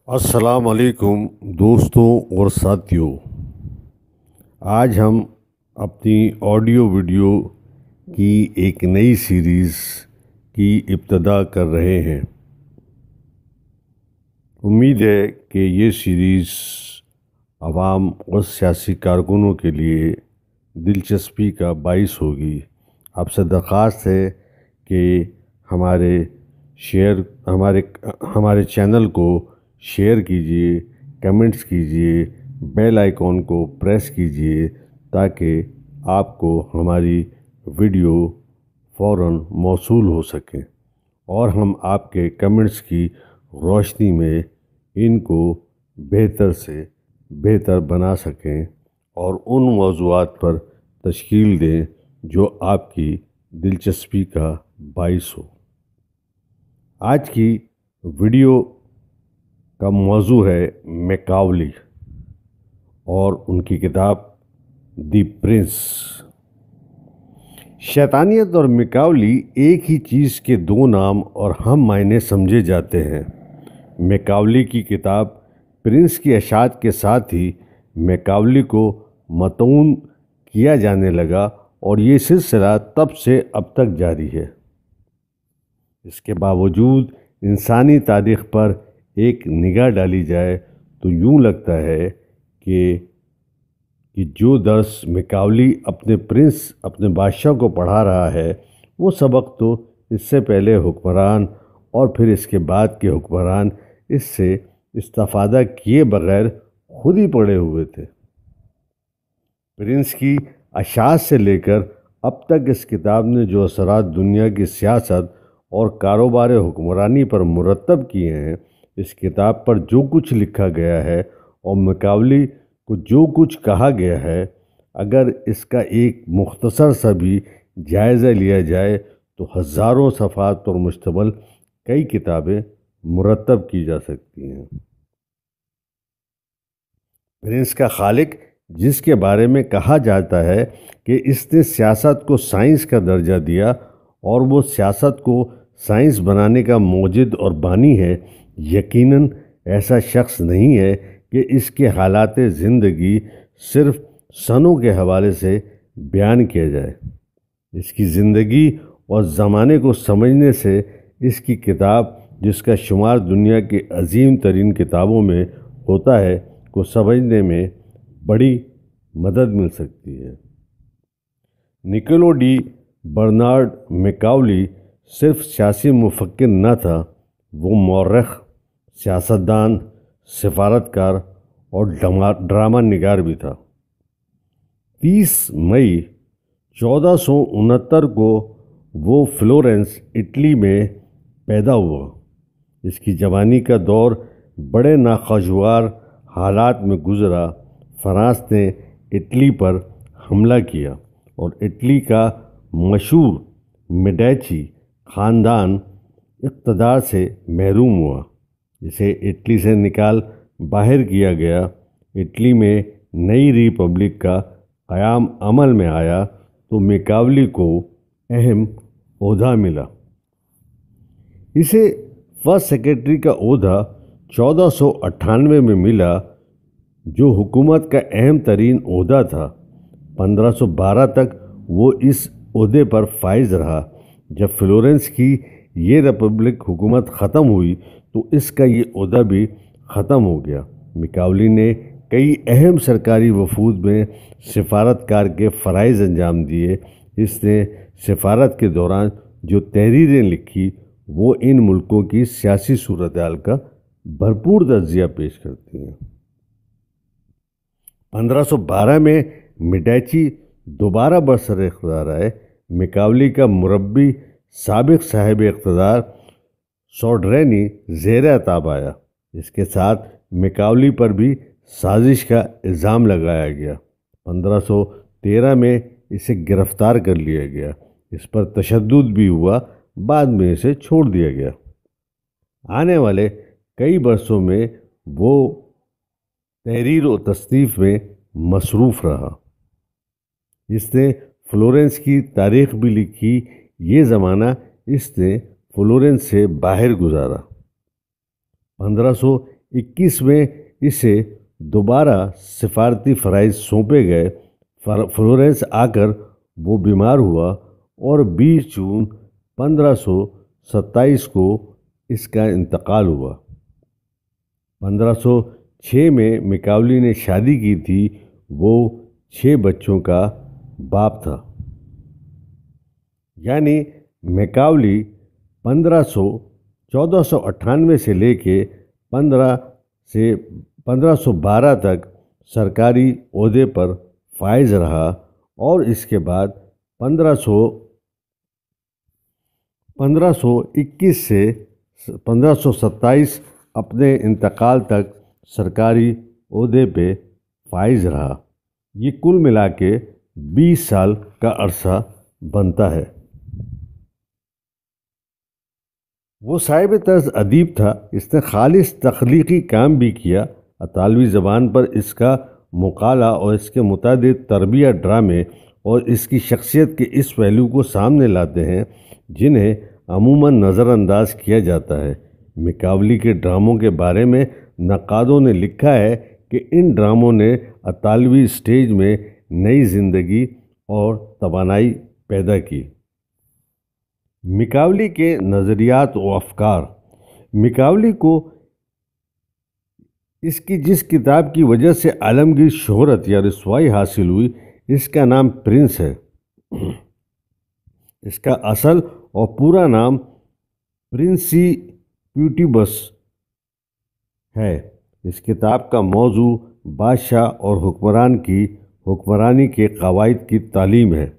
السلام علیکم دوستوں اور ساتھیوں، آج ہم اپنی آڈیو ویڈیو کی ایک نئی سیریز کی ابتدا کر رہے ہیں۔ امید ہے کہ یہ سیریز عوام اور سیاسی کارکنوں کے لیے دلچسپی کا باعث ہوگی۔ آپ سے درخواست ہے کہ ہمارے چینل کو شیئر کیجیے، کمنٹس کیجیے، بیل آئیکن کو پریس کیجیے تاکہ آپ کو ہماری ویڈیو فوراً موصول ہو سکیں اور ہم آپ کے کمنٹس کی روشنی میں ان کو بہتر سے بہتر بنا سکیں اور ان موضوعات پر تشکیل دیں جو آپ کی دلچسپی کا باعث ہو۔ آج کی ویڈیو کا موضوع ہے میکاولی اور ان کی کتاب دی پرنس۔ شیطانیت اور میکاولی ایک ہی چیز کے دو نام اور ہم معنی سمجھے جاتے ہیں۔ میکاولی کی کتاب پرنس کی اشاعت کے ساتھ ہی میکاولی کو مطعون کیا جانے لگا اور یہ سلسلہ تب سے اب تک جاری ہے۔ اس کے باوجود انسانی تاریخ پر ایک نگاہ ڈالی جائے تو یوں لگتا ہے کہ جو درس میکاولی اپنے بادشاہ کو پڑھا رہا ہے وہ سبق تو اس سے پہلے حکمران اور پھر اس کے بعد کے حکمران اس سے استفادہ کیے بغیر خود ہی پڑھے ہوئے تھے۔ پرنس کی اشاعت سے لے کر اب تک اس کتاب نے جو اثرات دنیا کی سیاست اور کاروبار حکمرانی پر مرتب کیے ہیں، اس کتاب پر جو کچھ لکھا گیا ہے اور میکاولی کو جو کچھ کہا گیا ہے، اگر اس کا ایک مختصر سا بھی جائزہ لیا جائے تو ہزاروں صفحات پر مشتمل کئی کتابیں مرتب کی جا سکتی ہیں۔ پرنس کا خالق، جس کے بارے میں کہا جاتا ہے کہ اس نے سیاست کو سائنس کا درجہ دیا اور وہ سیاست کو سائنس بنانے کا موجد اور بانی ہے، یقیناً ایسا شخص نہیں ہے کہ اس کے حالات زندگی صرف سنوں کے حوالے سے بیان کیا جائے۔ اس کی زندگی اور زمانے کو سمجھنے سے اس کی کتاب، جس کا شمار دنیا کی عظیم ترین کتابوں میں ہوتا ہے، کو سمجھنے میں بڑی مدد مل سکتی ہے۔ نکولو ڈی برنارڈ میکاولی صرف سیاسی مفکر نہ تھا، وہ مورخ، سیاستدان، سفارتکار اور ڈرامہ نگار بھی تھا۔ 30 مئی 1469 کو وہ فلورنس، اٹلی میں پیدا ہوا۔ اس کی جوانی کا دور بڑے ناخوشگوار حالات میں گزرا۔ فرانس نے اٹلی پر حملہ کیا اور اٹلی کا مشہور میڈیچی خاندان اقتدار سے محروم ہوا۔ اسے اٹلی سے نکال باہر کیا گیا۔ اٹلی میں نئی ریپبلک کا قیام عمل میں آیا تو میکاولی کو اہم عہدہ ملا۔ اسے فرسٹ سیکرٹری کا عہدہ 1498 میں ملا، جو حکومت کا اہم ترین عہدہ تھا۔ 1512 تک وہ اس عہدے پر فائز رہا۔ جب فلورنس کی یہ ریپبلک حکومت ختم ہوئی تو اس کا یہ عہدہ بھی ختم ہو گیا۔ میکاولی نے کئی اہم سرکاری وفود میں سفارتکار کے فرائض انجام دیے۔ اس نے سفارت کے دوران جو تحریریں لکھی وہ ان ملکوں کی سیاسی صورتحال کا بھرپور تجزیہ پیش کرتی ہیں۔ 1512 میں میڈیچی دوبارہ برسر اقتدار آئے۔ میکاولی کا مربی، سابق صاحب اقتدار سوڈرینی زیر عتاب آیا۔ اس کے ساتھ میکاولی پر بھی سازش کا الزام لگایا گیا۔ 1513 میں اسے گرفتار کر لیا گیا۔ اس پر تشدد بھی ہوا، بعد میں اسے چھوڑ دیا گیا۔ آنے والے کئی برسوں میں وہ تحریر و تصنیف میں مصروف رہا۔ اس نے فلورنس کی تاریخ بھی لکھی۔ یہ زمانہ اس نے فلورنس سے باہر گزارا۔ 1500 1921 میں اسے دوبارہ سفارتی فرائض سونپے گئے۔ فلورنس آ کر وہ بیمار ہوا اور 20 جون 1527 کو اس کا انتقال ہوا۔ 1506 میں میکاولی نے شادی کی تھی۔ وہ 6 بچوں کا باپ تھا۔ یعنی میکاولی 1498 سے لے کے 1512 تک سرکاری عہدے پر فائز رہا اور اس کے بعد 1521 سے 1527 اپنے انتقال تک سرکاری عہدے پہ فائز رہا۔ یہ کل ملا کے 20 سال کا عرصہ بنتا ہے۔ وہ صاحب طرز ادیب تھا۔ اس نے خالص تخلیقی کام بھی کیا۔ اطالوی زبان پر اس کا مقالہ اور اس کے متعدد تربیہ ڈرامے اور اس کی شخصیت کے اس پہلو کو سامنے لاتے ہیں جنہیں عموماً نظر انداز کیا جاتا ہے۔ میکاولی کے ڈراموں کے بارے میں نقادوں نے لکھا ہے کہ ان ڈراموں نے اطالوی اسٹیج میں نئی زندگی اور توانائی پیدا کی۔ میکاولی کے نظریات و افکار۔ میکاولی کو اس کی جس کتاب کی وجہ سے عالمگیر شہرت یا رسوائی حاصل ہوئی اس کا نام پرنس ہے۔ اس کا اصل اور پورا نام پرنسیپیوٹیبس ہے۔ اس کتاب کا موضوع بادشاہ اور حکمرانی کے قواعد کی تعلیم ہے۔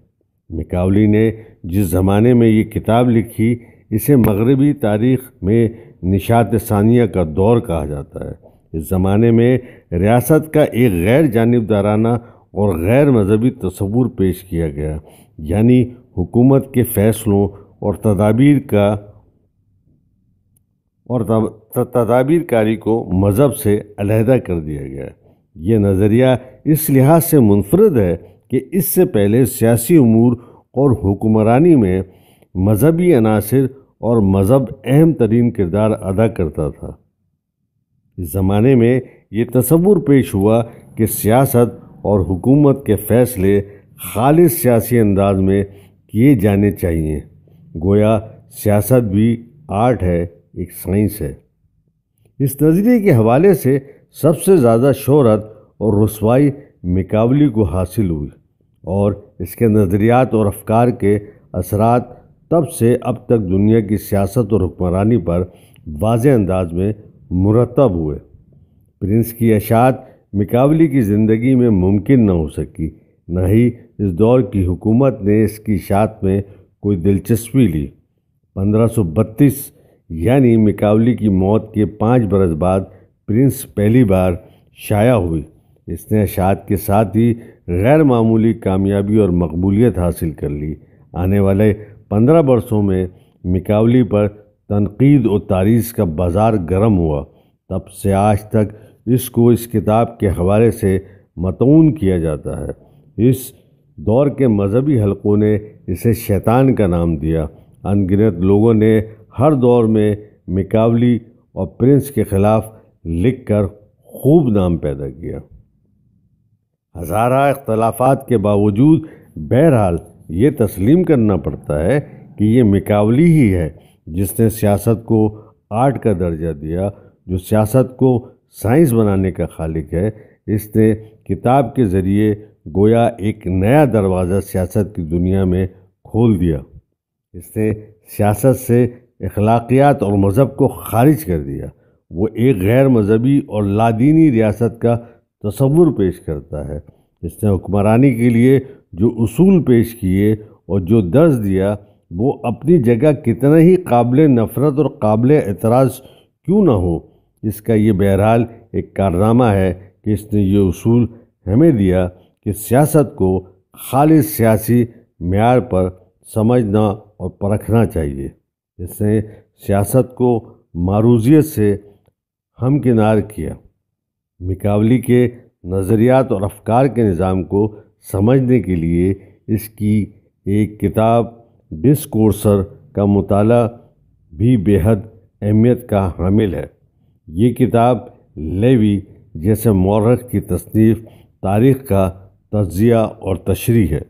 میکاولی نے جس زمانے میں یہ کتاب لکھی اسے مغربی تاریخ میں نشاط ثانیہ کا دور کہا جاتا ہے۔ اس زمانے میں ریاست کا ایک غیر جانبدارانہ اور غیر مذہبی تصور پیش کیا گیا، یعنی حکومت کے فیصلوں اور تدابیر کاری کو مذہب سے علیحدہ کر دیا گیا۔ یہ نظریہ اس لحاظ سے منفرد ہے کہ اس سے پہلے سیاسی امور اور حکمرانی میں مذہبی عناصر اور مذہب اہم ترین کردار ادا کرتا تھا۔ اس زمانے میں یہ تصور پیش ہوا کہ سیاست اور حکومت کے فیصلے خالص سیاسی انداز میں کیے جانے چاہیے، گویا سیاست بھی آرٹ ہے، ایک سائنس ہے۔ اس نظریے کے حوالے سے سب سے زیادہ شہرت اور رسوائی میکاولی کو حاصل ہوئی اور اس کے نظریات اور افکار کے اثرات تب سے اب تک دنیا کی سیاست اور حکمرانی پر واضح انداز میں مرتب ہوئے۔ پرنس کی اشاعت میکاولی کی زندگی میں ممکن نہ ہو سکی، نہ ہی اس دور کی حکومت نے اس کی اشاعت میں کوئی دلچسپی لی۔ 1532 یعنی میکاولی کی موت کے 5 برس بعد پرنس پہلی بار شائع ہوئی۔ اس نے اشاعت کے ساتھ ہی غیر معمولی کامیابی اور مقبولیت حاصل کر لی۔ آنے والے 15 برسوں میں میکاولی پر تنقید و تعریض کا بازار گرم ہوا۔ تب سے آج تک اس کو اس کتاب کے حوالے سے مطعون کیا جاتا ہے۔ اس دور کے مذہبی حلقوں نے اسے شیطان کا نام دیا۔ ان گنت لوگوں نے ہر دور میں میکاولی اور پرنس کے خلاف لکھ کر خوب نام پیدا کیا۔ ہزارہ اختلافات کے باوجود بہرحال یہ تسلیم کرنا پڑتا ہے کہ یہ میکاولی ہی ہے جس نے سیاست کو آرٹ کا درجہ دیا، جو سیاست کو سائنس بنانے کا خالق ہے۔ اس نے کتاب کے ذریعے گویا ایک نیا دروازہ سیاست کی دنیا میں کھول دیا۔ اس نے سیاست سے اخلاقیات اور مذہب کو خارج کر دیا۔ وہ ایک غیر مذہبی اور لادینی ریاست کا تصور پیش کرتا ہے۔ اس نے حکمرانی کے لیے جو اصول پیش کیے اور جو درس دیا وہ اپنی جگہ کتنا ہی قابل نفرت اور قابل اعتراض کیوں نہ ہو، اس کا یہ بہرحال ایک کارنامہ ہے کہ اس نے یہ اصول ہمیں دیا کہ سیاست کو خالص سیاسی معیار پر سمجھنا اور پرکھنا چاہیے۔ اس نے سیاست کو معروضیت سے ہمکنار کیا۔ میکاولی کے نظریات اور افکار کے نظام کو سمجھنے کے لیے اس کی ایک کتاب ڈسکورسر کا مطالعہ بھی بے حد اہمیت کا حامل ہے۔ یہ کتاب لیوی جیسے مورخ کی تصنیف تاریخ کا تجزیہ اور تشریح ہے۔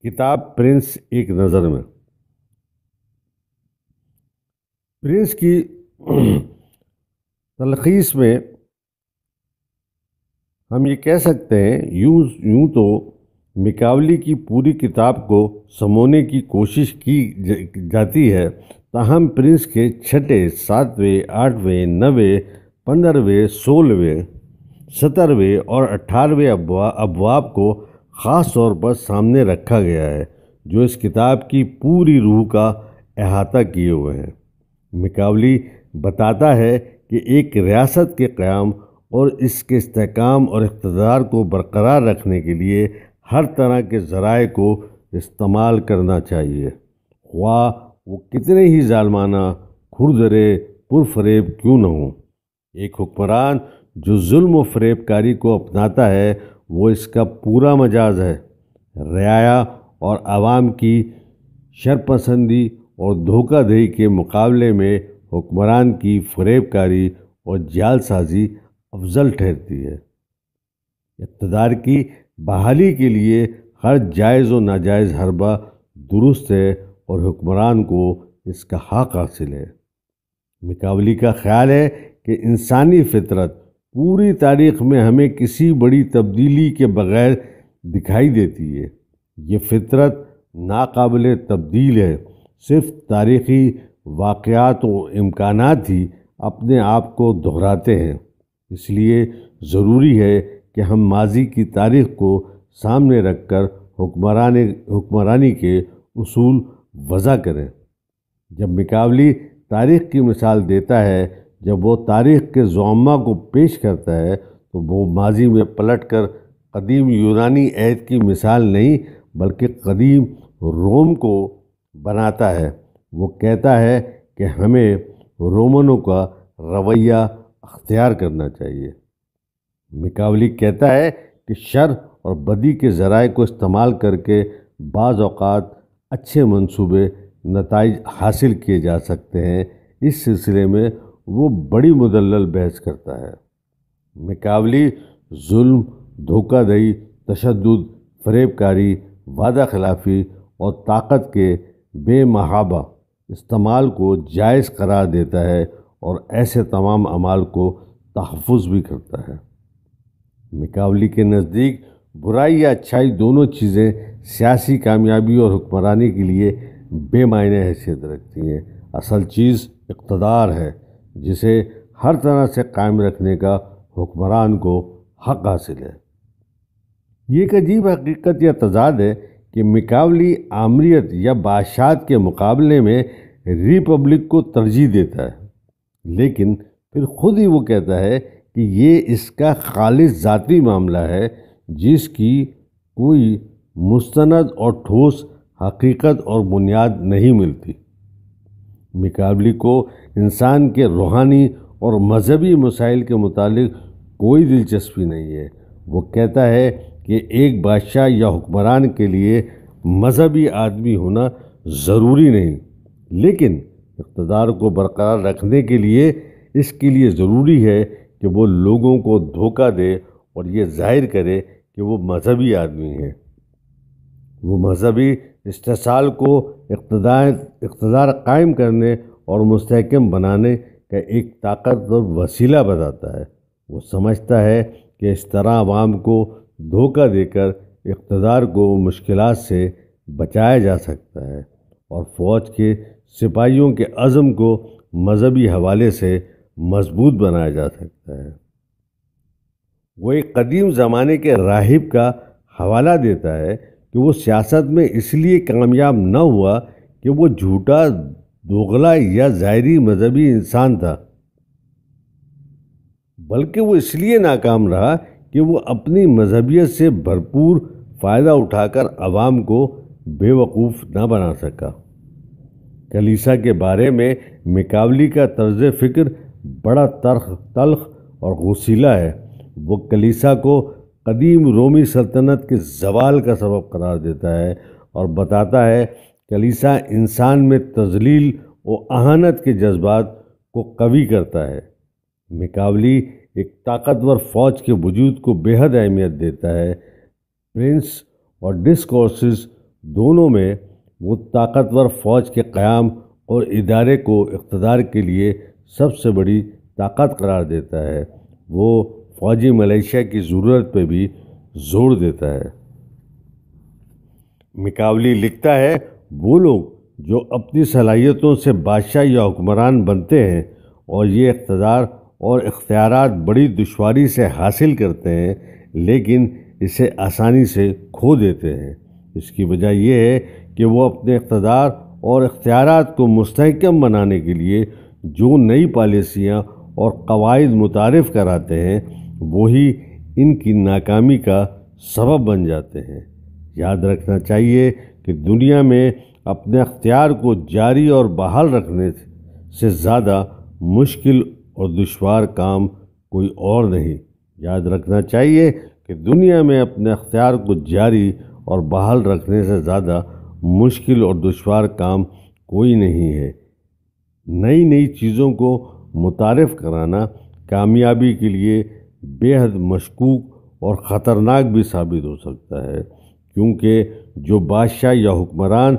کتاب پرنس ایک نظر میں۔ پرنس کی تلخیص میں ہم یہ کہہ سکتے ہیں، یوں تو میکاولی کی پوری کتاب کو سمونے کی کوشش کی جاتی ہے، تاہم پرنس کے 6، 7، 8، 9، 15، 16، 17 اور 18 ابواب کو خاص طور پر سامنے رکھا گیا ہے، جو اس کتاب کی پوری روح کا احاطہ کیے ہوئے ہیں۔ میکاولی بتاتا ہے کہ ایک ریاست کے قیام اور اس کے استحکام اور اقتدار کو برقرار رکھنے کے لیے ہر طرح کے ذرائع کو استعمال کرنا چاہیے، خواہ وہ کتنے ہی ظالمانہ، کھردرے، پرفریب کیوں نہ ہوں۔ ایک حکمران جو ظلم و فریب کاری کو اپناتا ہے، وہ اس کا پورا مجاز ہے۔ رعایا اور عوام کی شرپسندی اور دھوکہ دہی کے مقابلے میں حکمران کی فریب کاری اور جعل سازی افضل ٹھہرتی ہے۔ اقتدار کی بحالی کے لیے ہر جائز و ناجائز حربہ درست ہے اور حکمران کو اس کا حق حاصل ہے۔ میکاولی کا خیال ہے کہ انسانی فطرت پوری تاریخ میں ہمیں کسی بڑی تبدیلی کے بغیر دکھائی دیتی ہے۔ یہ فطرت ناقابل تبدیل ہے، صرف تاریخی واقعات و امکانات ہی اپنے آپ کو دہراتے ہیں۔ اس لیے ضروری ہے کہ ہم ماضی کی تاریخ کو سامنے رکھ کر حکمرانی کے اصول وضع کریں۔ جب میکاولی تاریخ کی مثال دیتا ہے، جب وہ تاریخ کے زعماء کو پیش کرتا ہے، تو وہ ماضی میں پلٹ کر قدیم یونانی عہد کی مثال نہیں بلکہ قدیم روم کو بناتا ہے۔ وہ کہتا ہے کہ ہمیں رومنوں کا رویہ اختیار کرنا چاہیے۔ میکاولی کہتا ہے کہ شر اور بدی کے ذرائع کو استعمال کر کے بعض اوقات اچھے منصوبے نتائج حاصل کیے جا سکتے ہیں۔ اس سلسلے میں وہ بڑی مدلل بحث کرتا ہے۔ میکاولی ظلم، دھوکہ دہی، تشدد، فریب کاری، وعدہ خلافی اور طاقت کے بے محابہ استعمال کو جائز قرار دیتا ہے اور ایسے تمام اعمال کو تحفظ بھی کرتا ہے۔ میکاولی کے نزدیک برائی یا اچھائی دونوں چیزیں سیاسی کامیابی اور حکمرانی کے لیے بے معنی حیثیت رکھتی ہیں۔ اصل چیز اقتدار ہے، جسے ہر طرح سے قائم رکھنے کا حکمران کو حق حاصل ہے۔ یہ ایک عجیب حقیقت یا تضاد ہے کہ میکاولی آمریت یا بادشاہت کے مقابلے میں ریپبلک کو ترجیح دیتا ہے، لیکن پھر خود ہی وہ کہتا ہے کہ یہ اس کا خالص ذاتی معاملہ ہے، جس کی کوئی مستند اور ٹھوس حقیقت اور بنیاد نہیں ملتی۔ میکاولی کو انسان کے روحانی اور مذہبی مسائل کے متعلق کوئی دلچسپی نہیں ہے۔ وہ کہتا ہے کہ ایک بادشاہ یا حکمران کے لیے مذہبی آدمی ہونا ضروری نہیں، لیکن اقتدار کو برقرار رکھنے کے لیے اس کے لیے ضروری ہے کہ وہ لوگوں کو دھوکہ دے اور یہ ظاہر کرے کہ وہ مذہبی آدمی ہے۔ وہ مذہبی استحصال کو اقتدار قائم کرنے اور مستحکم بنانے کا ایک طاقتور وسیلہ بتاتا ہے۔ وہ سمجھتا ہے کہ اس طرح عوام کو دھوکہ دے کر اقتدار کو مشکلات سے بچایا جا سکتا ہے اور فوج کے سپاہیوں کے عزم کو مذہبی حوالے سے مضبوط بنایا جا سکتا ہے۔ وہ ایک قدیم زمانے کے راہب کا حوالہ دیتا ہے کہ وہ سیاست میں اس لیے کامیاب نہ ہوا کہ وہ جھوٹا، دوغلا یا ظاہری مذہبی انسان تھا، بلکہ وہ اس لیے ناکام رہا کہ وہ اپنی مذہبیت سے بھرپور فائدہ اٹھا کر عوام کو بے وقوف نہ بنا سکا۔ کلیسا کے بارے میں میکاولی کا طرز فکر بڑا تلخ اور غصیلا ہے۔ وہ کلیسا کو قدیم رومی سلطنت کے زوال کا سبب قرار دیتا ہے اور بتاتا ہے کلیسا انسان میں تذلیل و اہانت کے جذبات کو قوی کرتا ہے۔ میکاولی ایک طاقتور فوج کے وجود کو بے حد اہمیت دیتا ہے۔ پرنس اور ڈسکورسز دونوں میں وہ طاقتور فوج کے قیام اور ادارے کو اقتدار کے لیے سب سے بڑی طاقت قرار دیتا ہے۔ وہ فوجی ملیشیا کی ضرورت پہ بھی زور دیتا ہے۔ میکاولی لکھتا ہے، وہ لوگ جو اپنی صلاحیتوں سے بادشاہ یا حکمران بنتے ہیں اور یہ اقتدار اور اختیارات بڑی دشواری سے حاصل کرتے ہیں لیکن اسے آسانی سے کھو دیتے ہیں، اس کی وجہ یہ ہے کہ وہ اپنے اقتدار اور اختیارات کو مستحکم بنانے کے لیے جو نئی پالیسیاں اور قواعد متعارف کراتے ہیں وہی ان کی ناکامی کا سبب بن جاتے ہیں۔ یاد رکھنا چاہیے کہ دنیا میں اپنے اختیار کو جاری اور بحال رکھنے سے زیادہ مشکل اور دشوار کام کوئی اور نہیں۔ یاد رکھنا چاہیے کہ دنیا میں اپنے اختیار کو جاری اور بحال رکھنے سے زیادہ مشکل اور دشوار کام کوئی نہیں ہے۔ نئی چیزوں کو متعارف کرانا کامیابی کے لیے بے حد مشکوک اور خطرناک بھی ثابت ہو سکتا ہے، کیونکہ جو بادشاہ یا حکمران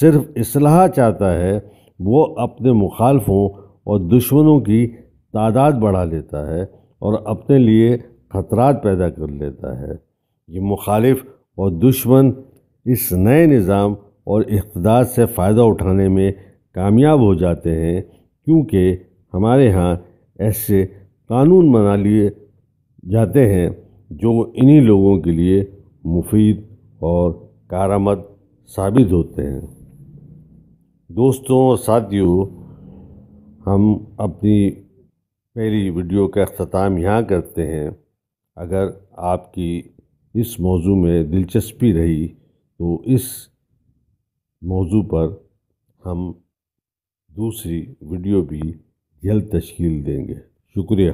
صرف اصلاح چاہتا ہے وہ اپنے مخالفوں اور دشمنوں کی تعداد بڑھا لیتا ہے اور اپنے لیے خطرات پیدا کر لیتا ہے۔ یہ مخالف اور دشمن اس نئے نظام اور اقتدار سے فائدہ اٹھانے میں کامیاب ہو جاتے ہیں، کیونکہ ہمارے ہاں ایسے قانون بنا لیے جاتے ہیں جو انہی لوگوں کے لیے مفید اور کارآمد ثابت ہوتے ہیں۔ دوستوں اور ساتھیوں، ہم اپنی پہلی ویڈیو کا اختتام یہاں کرتے ہیں۔ اگر آپ کی اس موضوع میں دلچسپی رہی تو اس موضوع پر ہم دوسری ویڈیو بھی جلد تشکیل دیں گے۔ شکریہ۔